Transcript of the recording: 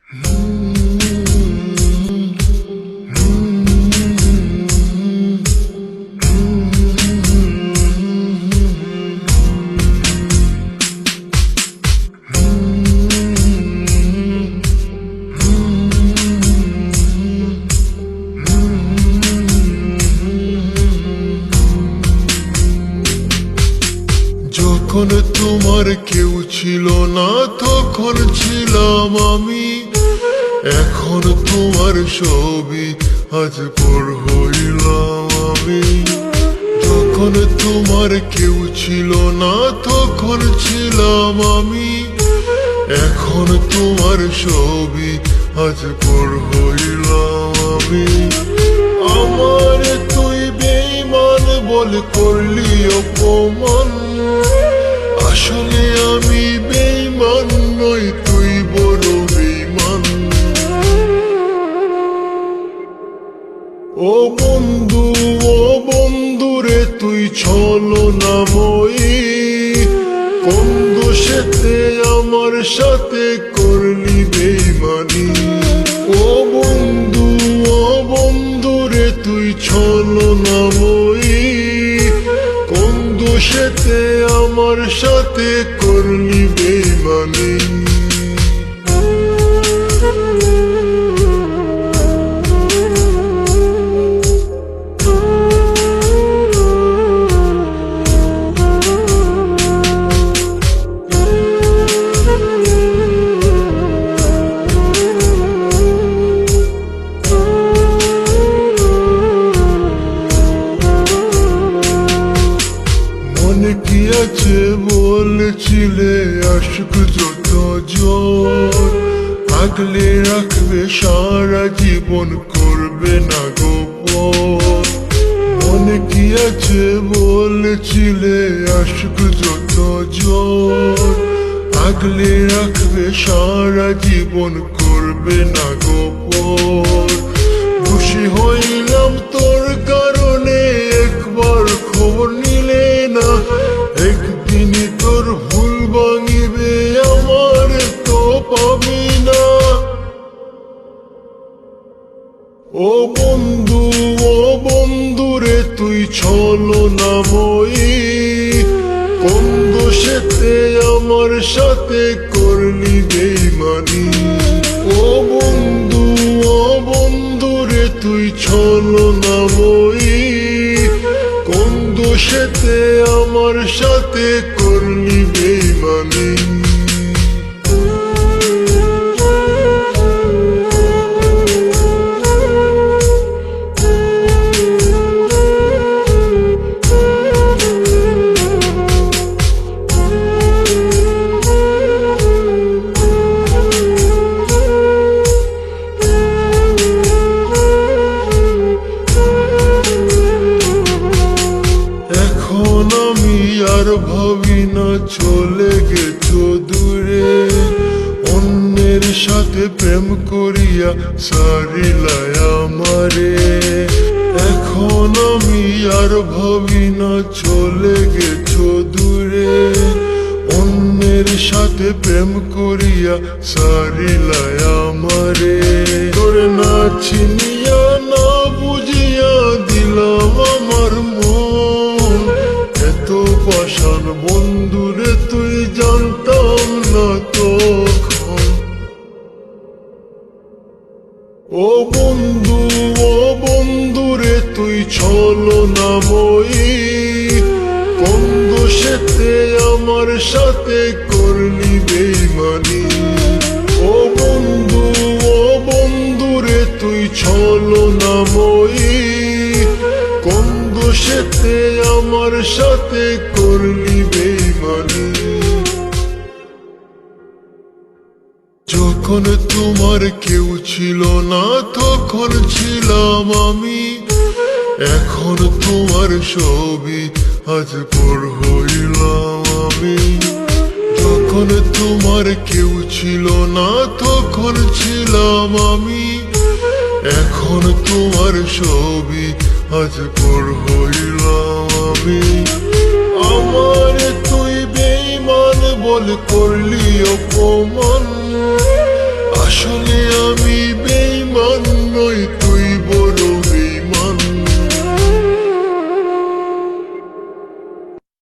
যখন তোমার কেউ ছিল না তখন ছিলাম আমি, এখন তোমার ছবি আজ পর হইলাম আমি। যখন তোমার কেউ ছিল না তখন ছিলাম আমি, এখন তোমার ছবি আজ পর হইলাম আমি। আমার তুই বেঈমান বল করলি অপমান, আসলে আমি বেঈমান নই, তুই বড় বেঈমান। ও বন্ধু রে তুই ছলনাময়ী, কোন দোষেতে আমার সাথে করলি বেঈমানি। ও বন্ধু রে তুই ছলনাময়ী, কোন দোষেতে আমার সাথে করলি বেঈমানি। মনে কি আছে বলেছিলে আশক যত জোর, আগলে রাখবে সারা জীবন করবে না গোপন। মনে কি আছে বলেছিলে আশক যত জোর, আগলে রাখবে সারা জীবন করবে না গোপন। খুশি হইলাম তোর কারণে একবার খবর নিলে না, একদিনই তোর ভুল ভাঙিবে আমার তো পাবি না। ও বন্ধু রে তুই ছলনাময়ী, কোন দোষেতে আমার সাথে করলি বেঈমানি। ও বন্ধু রে তুই ছলনাময়ী, কোন দোষেতে আমার সাথে করলি বেঈমানি। এখন আমি আর ভাবি না চলে গেছো দূরে, অন্যের সাথে প্রেম করিয়া সারিলাই আমারে। এখন আমি আর ভাবি না চলে গেছো দূরে, অন্যের সাথে প্রেম করিয়া সারিলাই আমারে। তোরে না চিনিয়া না বুঝিয়া দিলাম আমার মন, এত পাষাণ বন্ধুরে তুই জানতাম না তখন। ও বন্ধু রে তুই ছলনাময়ী, কোন দোষেতে আমার সাথে করলি বেঈমানি। ও বন্ধু রে তুই ছলনাময়ী, কোন দোষেতে আমার সাথে করলি বেঈমানি। যখন তোমার কেউ ছিল না তখন ছিলাম আমি, এখন তোমার ছবি আজ পর হইলাম আমি। যখন তোমার কেউ ছিল না তখন ছিলাম আমি, এখন তোমার ছবি আজ পর হইলাম আমি। আমার তুই বেঈমান বল করলি অপমান, আসলে